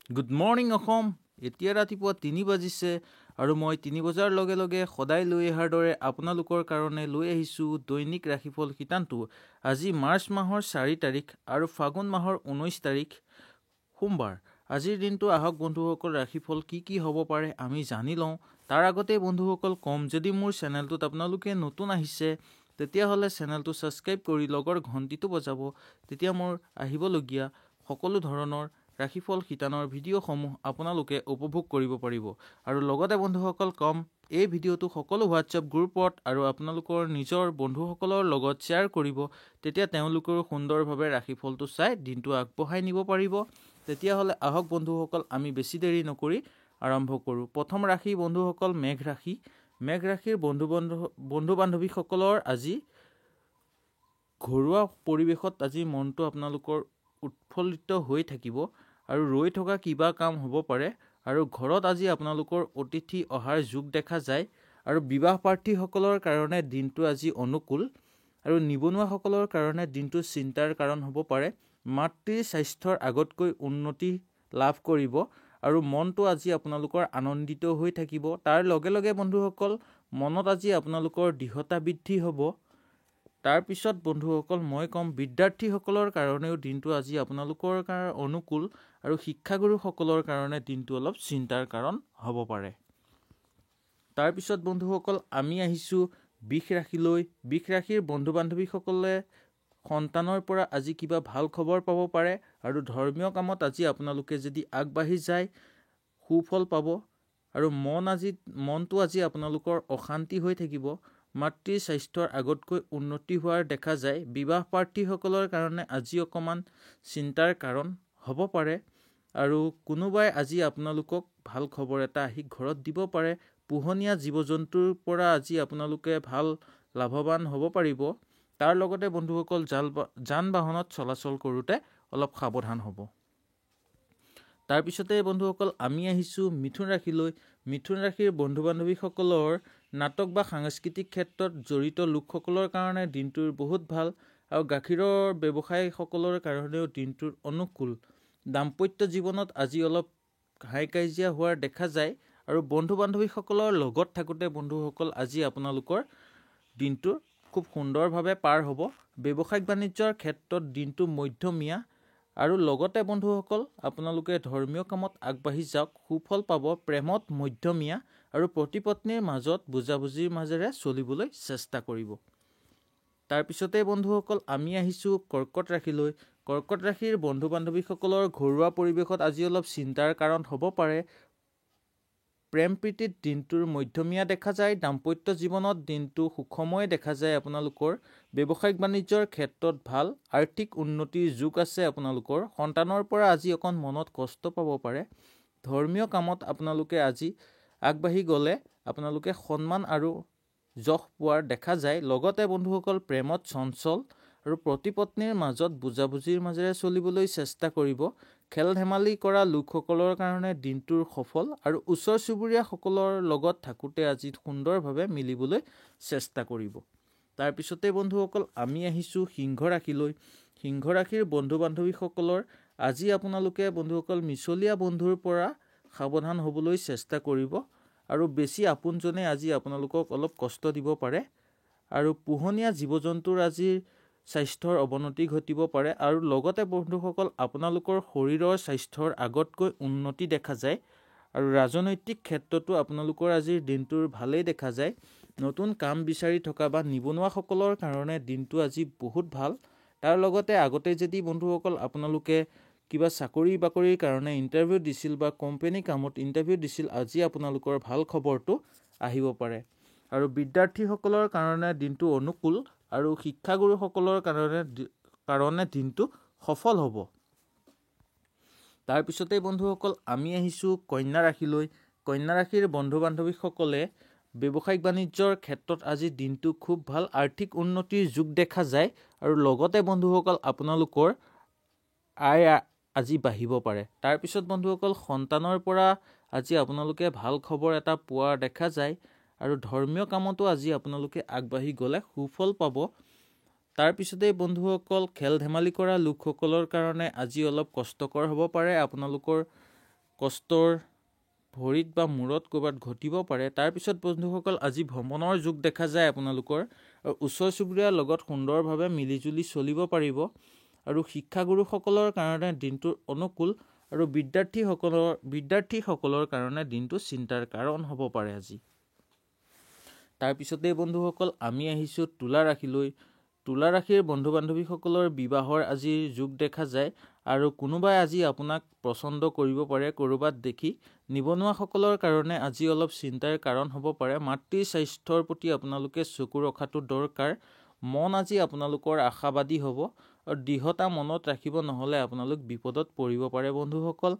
Good morning Assam. এতিয়া ৰাতিপুৱা 3 বাজিছে আৰু মই 3 বজাৰ লগে লগে সদায় লৈ অহাৰ দৰে আপোনালোকৰ কাৰণে লৈ আহিছোঁ দৈনিক ৰাশিফল শিতানটো। আজি মাৰ্চ মাহৰ 4 তাৰিখ আৰু ফাগুন মাহৰ 19 তাৰিখ সোমবাৰ। আজিৰ দিনটো আহক বন্ধুসকল, ৰাশিফল কি হ'ব পাৰে আমি জানি লওঁ। তাৰ আগতে বন্ধুসকল ক'ম, যদি মোৰ চেনেলটোত আপোনালোকে নতুন আহিছে তেতিয়াহ'লে চেনেলটো ছাবস্ক্ৰাইব কৰি লগৰ ঘণ্টিটো বজাব। তেতিয়া মোৰ আহিবলগীয়া সকলো ধৰণৰ ৰাশিফল শিতানৰ ভিডিঅ'সমূহ আপোনালোকে উপভোগ কৰিব পাৰিব। আৰু লগতে বন্ধুসকল ক'ম, এই ভিডিঅ'টো সকলো হোৱাটছএপ গ্ৰুপত আৰু আপোনালোকৰ নিজৰ বন্ধুসকলৰ লগত শ্বেয়াৰ কৰিব। তেতিয়া তেওঁলোকেও সুন্দৰভাৱে ৰাশিফলটো চাই দিনটো আগবঢ়াই নিব পাৰিব। তেতিয়াহ'লে আহক বন্ধুসকল, আমি বেছি দেৰি নকৰি আৰম্ভ কৰোঁ। প্ৰথম ৰাশি বন্ধুসকল মেঘ ৰাশি। মেঘ ৰাশিৰ বন্ধু বান্ধৱীসকলৰ আজি ঘৰুৱা পৰিৱেশত আজি মনটো আপোনালোকৰ উৎফুল্লিত হৈ থাকিব আৰু ৰৈ থকা কিবা কাম হ'ব পাৰে। আৰু ঘৰত আজি আপোনালোকৰ অতিথি অহাৰ যোগ দেখা যায়। আৰু বিবাহ প্ৰাৰ্থীসকলৰ কাৰণে দিনটো আজি অনুকূল আৰু নিবনুৱাসকলৰ কাৰণে দিনটো চিন্তাৰ কাৰণ হ'ব পাৰে। মাতৃৰ স্বাস্থ্যৰ আগতকৈ উন্নতি লাভ কৰিব আৰু মনটো আজি আপোনালোকৰ আনন্দিত হৈ থাকিব। তাৰ লগে লগে বন্ধুসকল মনত আজি আপোনালোকৰ দৃঢ়তা বৃদ্ধি হ'ব। তাৰপিছত বন্ধুসকল মই ক'ম, বিদ্যাৰ্থীসকলৰ কাৰণেও দিনটো আজি আপোনালোকৰ কাৰণে অনুকূল আৰু শিক্ষাগুৰুসকলৰ কাৰণে দিনটো অলপ চিন্তাৰ কাৰণ হ'ব পাৰে। তাৰপিছত বন্ধুসকল আমি আহিছোঁ বৃষ ৰাশিলৈ। বৃষ ৰাশিৰ বন্ধু বান্ধৱীসকলে সন্তানৰ পৰা আজি কিবা ভাল খবৰ পাব পাৰে আৰু ধৰ্মীয় কামত আজি আপোনালোকে যদি আগবাঢ়ি যায় সুফল পাব। আৰু মনটো আজি আপোনালোকৰ অশান্তি হৈ থাকিব। মাতৃৰ স্বাস্থ্যৰ আগতকৈ উন্নতি হোৱাৰ দেখা যায়। বিবাহ প্ৰাৰ্থীসকলৰ কাৰণে আজি অকণমান চিন্তাৰ কাৰণ হ'ব পাৰে আৰু কোনোবাই আজি আপোনালোকক ভাল খবৰ এটা আহি ঘৰত দিব পাৰে। পোহনীয়া জীৱ জন্তুৰ পৰা আজি আপোনালোকে ভাল লাভৱান হ'ব পাৰিব। তাৰ লগতে বন্ধুসকল যান বাহনত চলাচল কৰোঁতে অলপ সাৱধান হ'ব। তাৰপিছতে বন্ধুসকল আমি আহিছোঁ মিথুন ৰাশিলৈ। মিথুন ৰাশিৰ বন্ধু বান্ধৱীসকলৰ নাটক বা সাংস্কৃতিক ক্ষেত্ৰত জড়িত লোকসকলৰ কাৰণে দিনটোৰ বহুত ভাল আৰু গাখীৰৰ ব্যৱসায়ীসকলৰ কাৰণেও দিনটোৰ অনুকূল। দাম্পত্য জীৱনত আজি অলপ হাই কাজিয়া হোৱাৰ দেখা যায় আৰু বন্ধু বান্ধৱীসকলৰ লগত থাকোঁতে বন্ধুসকল আজি আপোনালোকৰ দিনটো খুব সুন্দৰভাৱে পাৰ হ'ব। ব্যৱসায়িক বাণিজ্যৰ ক্ষেত্ৰত দিনটো মধ্যমীয়া আৰু লগতে বন্ধুসকল আপোনালোকে ধৰ্মীয় কামত আগবাঢ়ি যাওক, সুফল পাব। প্ৰেমত মধ্যমীয়া আৰু পতি পত্নীৰ মাজত বুজাবুজিৰ মাজেৰে চলিবলৈ চেষ্টা কৰিব। তাৰপিছতে বন্ধুসকল আমি আহিছোঁ কৰ্কট ৰাশিলৈ। কৰ্কট ৰাশিৰ বন্ধু বান্ধৱীসকলৰ ঘৰুৱা পৰিৱেশত আজি অলপ চিন্তাৰ কাৰণ হ'ব পাৰে। প্ৰেম প্ৰীতিত দিনটোৰ মধ্যমীয়া দেখা যায়। দাম্পত্য জীৱনত দিনটো সুখময় দেখা যায় আপোনালোকৰ। ব্যৱসায়িক বাণিজ্যৰ ক্ষেত্ৰত ভাল, আৰ্থিক উন্নতিৰ যোগ আছে আপোনালোকৰ। সন্তানৰ পৰা আজি অকণ মনত কষ্ট পাব পাৰে। ধৰ্মীয় কামত আপোনালোকে আজি আগবাঢ়ি গ'লে আপোনালোকে সন্মান আৰু যশ পোৱাৰ দেখা যায়। লগতে বন্ধুসকল প্ৰেমত চঞ্চল আৰু পতি পত্নীৰ মাজত বুজাবুজিৰ মাজেৰে চলিবলৈ চেষ্টা কৰিব। খেল ধেমালি কৰা লোকসকলৰ কাৰণে দিনটোৰ সফল আৰু ওচৰ চুবুৰীয়াসকলৰ লগত থাকোঁতে আজি সুন্দৰভাৱে মিলিবলৈ চেষ্টা কৰিব। তাৰপিছতে বন্ধুসকল আমি আহিছোঁ সিংহ ৰাশিলৈ। সিংহ ৰাশিৰ বন্ধু বান্ধৱীসকলৰ আজি আপোনালোকে বন্ধুসকল মিছলীয়া বন্ধুৰ পৰা সাৱধান হ'বলৈ চেষ্টা কৰিব আৰু বেছি আপোনজনে আজি আপোনালোকক অলপ কষ্ট দিব পাৰে। আৰু পোহনীয়া জীৱ জন্তুৰ আজি স্বাস্থ্যৰ অৱনতি ঘটিব পাৰে আৰু লগতে বন্ধুসকল আপোনালোকৰ শৰীৰৰ স্বাস্থ্যৰ আগতকৈ উন্নতি দেখা যায়। আৰু ৰাজনৈতিক ক্ষেত্ৰতো আপোনালোকৰ আজিৰ দিনটোৰ ভালেই দেখা যায়। নতুন কাম বিচাৰি থকা বা নিবনুৱাসকলৰ কাৰণে দিনটো আজি বহুত ভাল। তাৰ লগতে আগতে যদি বন্ধুসকল আপোনালোকে কিবা চাকৰি বাকৰিৰ কাৰণে ইণ্টাৰভিউ দিছিল বা কোম্পানী কামত ইণ্টাৰভিউ দিছিল, আজি আপোনালোকৰ ভাল খবৰটো আহিব পাৰে। আৰু বিদ্যাৰ্থীসকলৰ কাৰণে দিনটো অনুকূল আৰু শিক্ষাগুৰুসকলৰ কাৰণে দিনটো সফল হ'ব। তাৰপিছতে বন্ধুসকল আমি আহিছোঁ কন্যা ৰাশিলৈ। কন্যা ৰাশিৰ বন্ধু বান্ধৱীসকলে ব্যৱসায়িক বাণিজ্যৰ ক্ষেত্ৰত আজি দিনটো খুব ভাল, আৰ্থিক উন্নতিৰ যোগ দেখা যায় আৰু লগতে বন্ধুসকল আপোনালোকৰ আয় আজি বাঢ়িব পাৰে। তাৰপিছত বন্ধুসকল সন্তানৰ পৰা আজি আপোনালোকে ভাল খবৰ এটা পোৱা দেখা যায় আৰু ধৰ্মীয় কামতো আজি আপোনালোকে আগবাঢ়ি গ'লে সুফল পাব। তাৰপিছতে বন্ধুসকল খেল ধেমালি কৰা লোকসকলৰ কাৰণে আজি অলপ কষ্টকৰ হ'ব পাৰে। আপোনালোকৰ কষ্টৰ ভৰিত বা মূৰত ক'ৰবাত ঘটিব পাৰে। তাৰপিছত বন্ধুসকল আজি ভ্ৰমণৰ যুগ দেখা যায় আপোনালোকৰ, আৰু ওচৰ চুবুৰীয়াৰ লগত সুন্দৰভাৱে মিলিজুলি চলিব পাৰিব। আৰু শিক্ষাগুৰুসকলৰ কাৰণে দিনটোৰ অনুকূল, আৰু বিদ্যাৰ্থীসকলৰ কাৰণে দিনটো চিন্তাৰ কাৰণ হ'ব পাৰে আজি। তাৰপিছতেই বন্ধুসকল আমি আহিছোঁ তুলা ৰাশিলৈ। তুলা ৰাশিৰ বন্ধু বান্ধৱীসকলৰ বিবাহৰ আজি যুগ দেখা যায়, আৰু কোনোবাই আজি আপোনাক পচন্দ কৰিব পাৰে ক'ৰবাত দেখি। নিবনুৱাসকলৰ কাৰণে আজি অলপ চিন্তাৰ কাৰণ হ'ব পাৰে। মাতৃৰ স্বাস্থ্যৰ প্ৰতি আপোনালোকে চকু ৰখাটো দৰকাৰ। মন আজি আপোনালোকৰ আশাবাদী হ'ব, আৰু দৃঢ়তা মনত ৰাখিব, নহ'লে আপোনালোক বিপদত পৰিব পাৰে বন্ধুসকল।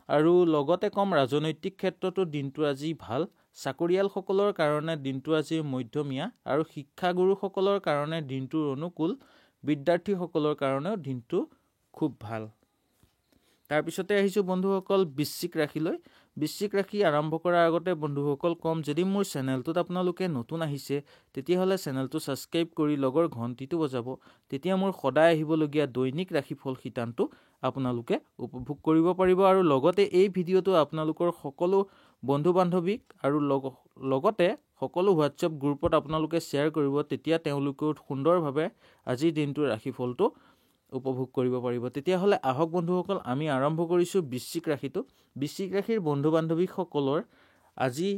আৰু লগতে কম ৰাজনৈতিক ক্ষেত্ৰতো দিনটো আজি ভাল। চাকৰিয়ালসকলৰ কাৰণে দিনটো আজি মধ্যমীয়া, আৰু শিক্ষাগুৰুসকলৰ কাৰণে দিনটোৰ অনুকূল, বিদ্যাৰ্থীসকলৰ কাৰণেও দিনটো খুব ভাল। তাৰপিছতে আহিছোঁ বন্ধুসকল বৃশ্চিক ৰাশিলৈ। বৃশ্চিক ৰাশি আৰম্ভ কৰাৰ আগতে বন্ধুসকল ক'ম, যদি মোৰ চেনেলটোত আপোনালোকে নতুন আহিছে তেতিয়াহ'লে চেনেলটো ছাবস্ক্ৰাইব কৰি লগৰ ঘণ্টিটো বজাব। তেতিয়া মোৰ সদায় আহিবলগীয়া দৈনিক ৰাশিফল শিতানটো আপোনালোকে উপভোগ কৰিব পাৰিব। আৰু লগতে এই ভিডিঅ'টো আপোনালোকৰ সকলো বন্ধু বান্ধৱীক আৰু লগতে সকলো হোৱাটছএপ গ্ৰুপত আপোনালোকে শ্বেয়াৰ কৰিব। তেতিয়া তেওঁলোকেও সুন্দৰভাৱে আজিৰ দিনটোৰ ৰাশিফলটো উপভোগ কৰিব পাৰিব। তেতিয়াহ'লে আহক বন্ধুসকল আমি আৰম্ভ কৰিছোঁ বৃশ্চিক ৰাশিটো। বৃশ্চিক ৰাশিৰ বন্ধু বান্ধৱীসকলৰ আজি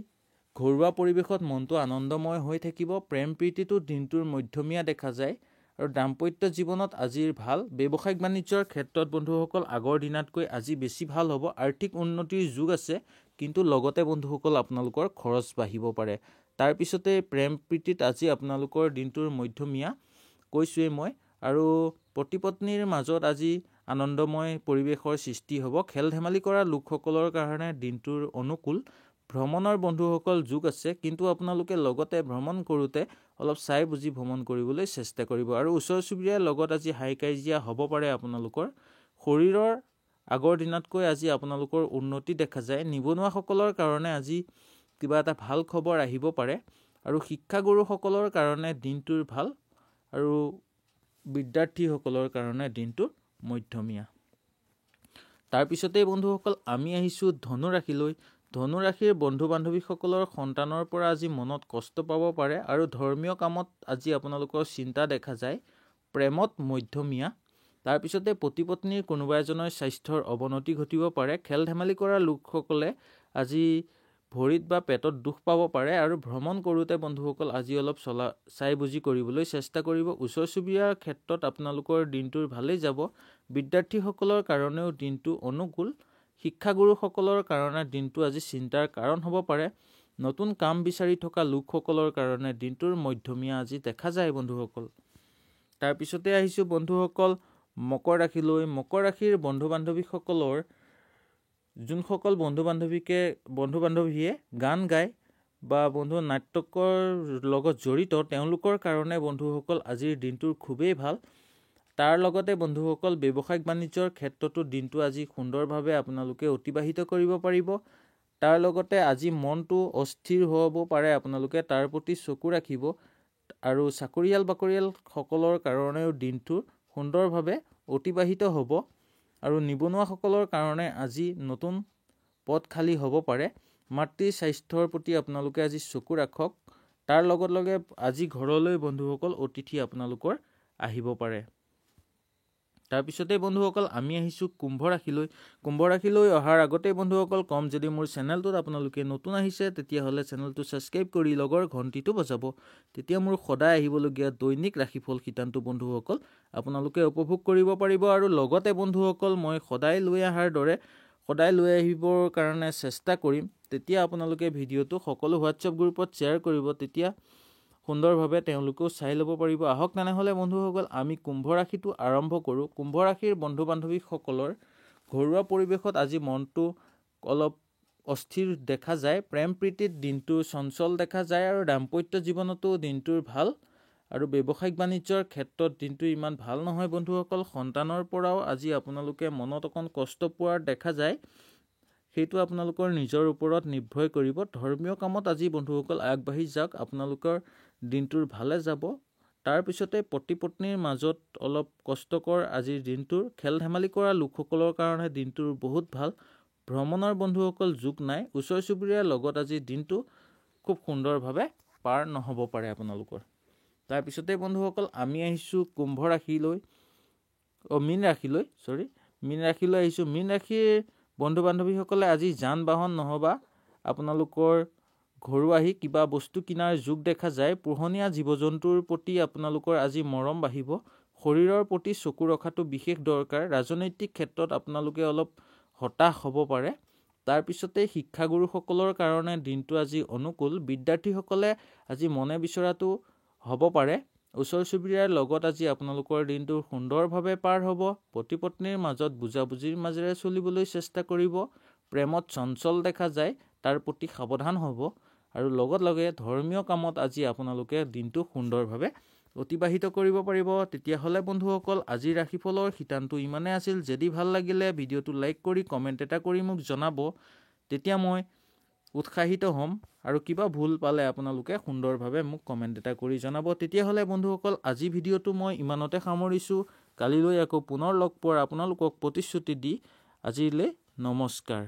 ঘৰুৱা পৰিৱেশত মনটো আনন্দময় হৈ থাকিব। প্ৰেম প্ৰীতিটো দিনটোৰ মধ্যমীয়া দেখা যায়, আৰু দাম্পত্য জীৱনত আজিৰ ভাল। ব্যৱসায়িক বাণিজ্যৰ ক্ষেত্ৰত বন্ধুসকল আগৰ দিনাতকৈ আজি বেছি ভাল হ'ব। আৰ্থিক উন্নতিৰ যুগ আছে, কিন্তু লগতে বন্ধুসকল আপোনালোকৰ খৰচ বাঢ়িব পাৰে। তাৰপিছতে প্ৰেম প্ৰীতিত আজি আপোনালোকৰ দিনটোৰ মধ্যমীয়া কৈছোঁৱেই মই। আৰু পতি পত্নীৰ মাজত আজি আনন্দময় পৰিৱেশৰ সৃষ্টি হ'ব। খেল ধেমালি কৰা লোকসকলৰ কাৰণে দিনটোৰ অনুকূল। ভ্ৰমণৰ বন্ধুসকল যুগ আছে, কিন্তু আপোনালোকে লগতে ভ্ৰমণ কৰোঁতে অলপ চাই বুজি ভ্ৰমণ কৰিবলৈ চেষ্টা কৰিব। আৰু ওচৰ চুবুৰীয়াৰ লগত আজি হাই কাজিয়া হ'ব পাৰে আপোনালোকৰ। শৰীৰৰ আগৰ দিনতকৈ আজি আপোনালোকৰ উন্নতি দেখা যায়। নিবনুৱাসকলৰ কাৰণে আজি কিবা এটা ভাল খবৰ আহিব পাৰে, আৰু শিক্ষাগুৰুসকলৰ কাৰণে দিনটোৰ ভাল, আৰু বিদ্যাৰ্থীসকলৰ কাৰণে দিনটো মধ্যমীয়া। তাৰপিছতেই বন্ধুসকল আমি আহিছোঁ ধনু ৰাশিলৈ। ধনু ৰাশিৰ বন্ধু বান্ধৱীসকলৰ সন্তানৰ পৰা আজি মনত কষ্ট পাব পাৰে, আৰু ধৰ্মীয় কামত আজি আপোনালোকৰ চিন্তা দেখা যায়। প্ৰেমত মধ্যমীয়া। তাৰপিছতে পতি পত্নীৰ কোনোবা এজনৰ স্বাস্থ্যৰ অৱনতি ঘটিব পাৰে। খেল ধেমালি কৰা লোকসকলে আজি ভৰিত বা পেটত দুখ পাব পাৰে, আৰু ভ্ৰমণ কৰোঁতে বন্ধুসকল আজি অলপ চাই বুজি কৰিবলৈ চেষ্টা কৰিব। ওচৰ চুবুৰীয়াৰ ক্ষেত্ৰত আপোনালোকৰ দিনটোৰ ভালেই যাব। বিদ্যাৰ্থীসকলৰ কাৰণেও দিনটো অনুকূল। শিক্ষাগুৰুসকলৰ কাৰণে দিনটো আজি চিন্তাৰ কাৰণ হ'ব পাৰে। নতুন কাম বিচাৰি থকা লোকসকলৰ কাৰণে দিনটোৰ মধ্যমীয়া আজি দেখা যায় বন্ধুসকল। তাৰপিছতে আহিছোঁ বন্ধুসকল মকৰ ৰাশিলৈ। মকৰ ৰাশিৰ বন্ধু বান্ধৱীসকলৰ যোনসকল বন্ধু বান্ধৱীয়ে গান গায় বা নাটকৰ লগত জড়িত, তেওঁলোকৰ কাৰণে বন্ধুসকল আজিৰ দিনটোৰ খুবেই ভাল। তাৰ লগতে বন্ধুসকল ব্যৱসায়িক বাণিজ্যৰ ক্ষেত্ৰতো দিনটো আজি সুন্দৰভাৱে আপোনালোকে অতিবাহিত কৰিব পাৰিব। তাৰ লগতে আজি মনটো অস্থিৰ হ'ব পাৰে, আপোনালোকে তাৰ প্ৰতি চকু ৰাখিব। আৰু চাকৰিয়াল বাকৰিয়ালসকলৰ কাৰণেও দিনটো সুন্দৰভাৱে অতিবাহিত হ'ব। আৰু নিবনুৱাসকলৰ কাৰণে আজি নতুন পদ খালী হ'ব পাৰে। মাতৃৰ স্বাস্থ্যৰ প্ৰতি আপোনালোকে আজি চকু ৰাখক। তাৰ লগে আজি ঘৰলৈ বন্ধুসকল অতিথি আপোনালোকৰ আহিব পাৰে। তাৰপিছতে বন্ধুসকল আমি আহিছোঁ কুম্ভ ৰাশিলৈ। কুম্ভ ৰাশিলৈ অহাৰ আগতে বন্ধুসকল ক'ম, যদি মোৰ চেনেলটোত আপোনালোকে নতুন আহিছে তেতিয়াহ'লে চেনেলটো ছাবস্ক্ৰাইব কৰি লগৰ ঘণ্টিটো বজাব। তেতিয়া মোৰ সদায় আহিবলগীয়া দৈনিক ৰাশিফল শিতানটো বন্ধুসকল আপোনালোকে উপভোগ কৰিব পাৰিব। আৰু লগতে বন্ধুসকল মই সদায় লৈ অহাৰ দৰে সদায় লৈ আহিবৰ কাৰণে চেষ্টা কৰিম। তেতিয়া আপোনালোকে ভিডিঅ'টো সকলো হোৱাটছএপ গ্ৰুপত শ্বেয়াৰ কৰিব, তেতিয়া সুন্দৰভাৱে তেওঁলোকেও চাই ল'ব পাৰিব। আহক তেনেহ'লে বন্ধুসকল আমি কুম্ভ ৰাশিটো আৰম্ভ কৰোঁ। কুম্ভ ৰাশিৰ বন্ধু বান্ধৱীসকলৰ ঘৰুৱা পৰিৱেশত আজি মনটো অলপ অস্থিৰ দেখা যায়। প্ৰেম প্ৰীতিত দিনটো চঞ্চল দেখা যায়, আৰু দাম্পত্য জীৱনতো দিনটোৰ ভাল। আৰু ব্যৱসায়িক বাণিজ্যৰ ক্ষেত্ৰত দিনটো ইমান ভাল নহয় বন্ধুসকল। সন্তানৰ পৰাও আজি আপোনালোকে মনত অকণ কষ্ট পোৱাৰ দেখা যায়। সেইটো আপোনালোকৰ নিজৰ ওপৰত নিৰ্ভৰ কৰিব। ধৰ্মীয় কামত আজি বন্ধুসকল আগবাঢ়ি যাওক, আপোনালোকৰ দিনটোৰ ভালে যাব। তাৰপিছতে পতি পত্নীৰ মাজত অলপ কষ্টকৰ আজিৰ দিনটোৰ। খেল ধেমালি কৰা লোকসকলৰ কাৰণে দিনটোৰ বহুত ভাল। ভ্ৰমণৰ বন্ধুসকল যোগ নাই, ওচৰ চুবুৰীয়াৰ লগত আজি দিনটো খুব সুন্দৰভাৱে পাৰ নহ'ব পাৰে আপোনালোকৰ। তাৰপিছতে বন্ধুসকল আমি আহিছোঁ কুম্ভ ৰাশিলৈ, মীন ৰাশিলৈ আহিছোঁ। মীন ৰাশিৰ বন্ধু বান্ধৱীসকলে আজি যান বাহন নহবা আপোনালোকৰ ঘৰুৱা কিবা বস্তু কিনাৰ যোগ দেখা যায়। পোহনীয়া জীৱ জন্তুৰ প্ৰতি আপোনালোকৰ আজি মৰম বাঢ়িব। শৰীৰৰ প্ৰতি চকু ৰখাটো বিশেষ দৰকাৰ। ৰাজনৈতিক ক্ষেত্ৰত আপোনালোকে অলপ হতাশ হ'ব পাৰে। তাৰপিছতে শিক্ষাগুৰুসকলৰ কাৰণে দিনটো আজি অনুকূল। বিদ্যাৰ্থীসকলে আজি মনে বিচৰাটো হ'ব পাৰে। ওচৰ চুবুৰীয়াৰ লগত আজি আপোনালোকৰ দিনটো সুন্দৰভাৱে পাৰ হ'ব। পতি পত্নীৰ মাজত বুজাবুজিৰ মাজেৰে চলিবলৈ চেষ্টা কৰিব। প্ৰেমত চঞ্চল দেখা যায়, তাৰ প্ৰতি সাৱধান হ'ব। আৰু লগে ধৰ্মীয় কামত আজি আপোনালোকে দিনটো সুন্দৰভাৱে অতিবাহিত কৰিব পাৰিব। তেতিয়াহ'লে বন্ধুসকল আজিৰ ৰাশিফলৰ শিতানটো ইমানে আছিল। যদি ভাল লাগিলে ভিডিঅ'টো লাইক কৰি কমেণ্ট এটা কৰি মোক জনাব, তেতিয়া মই উৎসাহিত হ'ম। আৰু কিবা ভুল পালে আপোনালোকে সুন্দৰভাৱে মোক কমেণ্ট এটা কৰি জনাব। তেতিয়াহ'লে বন্ধুসকল আজি ভিডিঅ'টো মই ইমানতে সামৰিছোঁ। কালিলৈ আকৌ পুনৰ লগ পোৱাৰ আপোনালোকক প্ৰতিশ্ৰুতি দি আজিলৈ নমস্কাৰ।